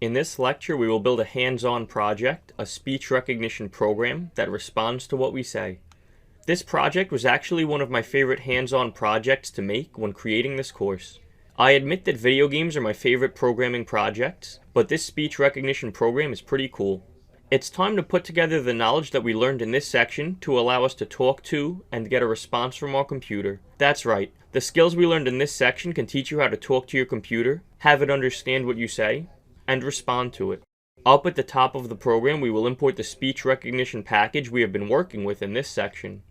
In this lecture, we will build a hands-on project, a speech recognition program that responds to what we say. This project was actually one of my favorite hands-on projects to make when creating this course. I admit that video games are my favorite programming projects, but this speech recognition program is pretty cool. It's time to put together the knowledge that we learned in this section to allow us to talk to and get a response from our computer. That's right, the skills we learned in this section can teach you how to talk to your computer, have it understand what you say, and respond to it. Up at the top of the program, we will import the speech recognition package we have been working with in this section.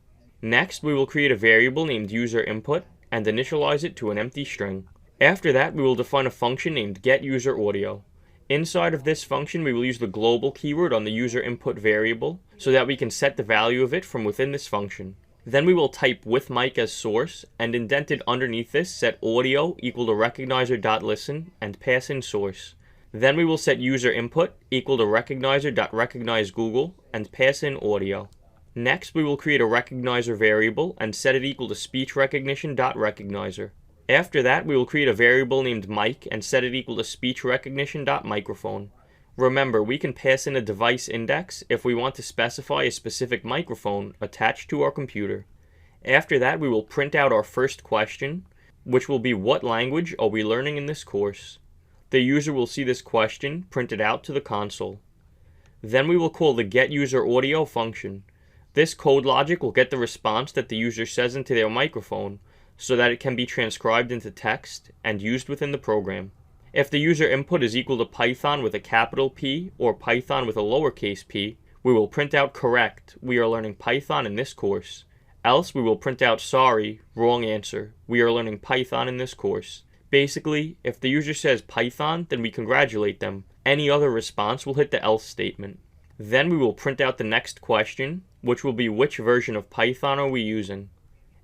Next, we will create a variable named user_input and initialize it to an empty string. After that, we will define a function named getUserAudio. Inside of this function, we will use the global keyword on the user_input variable so that we can set the value of it from within this function. Then we will type with mic as source, and indented underneath this set audio equal to recognizer.listen and pass in source. Then we will set user_input equal to recognizer.recognizeGoogle and pass in audio. Next, we will create a recognizer variable and set it equal to speechRecognition.recognizer. After that, we will create a variable named mic and set it equal to speechRecognition.microphone. Remember, we can pass in a device index if we want to specify a specific microphone attached to our computer. After that, we will print out our first question, which will be what language are we learning in this course. The user will see this question printed out to the console. Then we will call the getUserAudio function. This code logic will get the response that the user says into their microphone so that it can be transcribed into text and used within the program. If the user input is equal to Python with a capital P or Python with a lowercase p, we will print out correct, we are learning Python in this course. Else we will print out sorry, wrong answer, we are learning Python in this course. Basically, if the user says Python, then we congratulate them. Any other response will hit the else statement. Then we will print out the next question, which will be which version of Python are we using.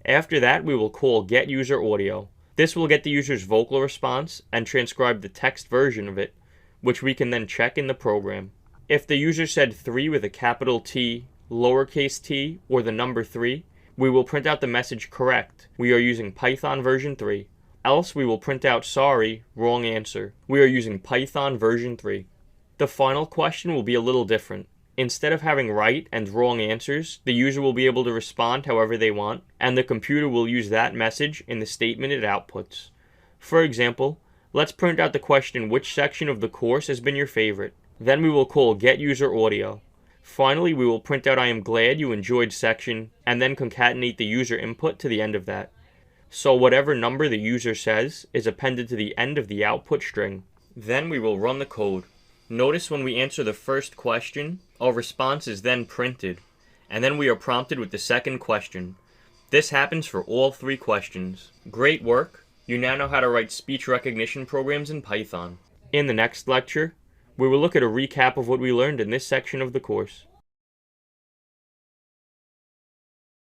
After that, we will call getUserAudio. This will get the user's vocal response and transcribe the text version of it, which we can then check in the program. If the user said 3 with a capital T, lowercase t, or the number 3, we will print out the message correct. We are using Python version 3. Else we will print out sorry, wrong answer. We are using Python version 3. The final question will be a little different. Instead of having right and wrong answers, the user will be able to respond however they want, and the computer will use that message in the statement it outputs. For example, let's print out the question which section of the course has been your favorite. Then we will call getUserAudio. Finally, we will print out I am glad you enjoyed section, and then concatenate the user input to the end of that. So whatever number the user says is appended to the end of the output string. Then we will run the code. Notice when we answer the first question, our response is then printed, and then we are prompted with the second question. This happens for all 3 questions. Great work! You now know how to write speech recognition programs in Python. In the next lecture, we will look at a recap of what we learned in this section of the course.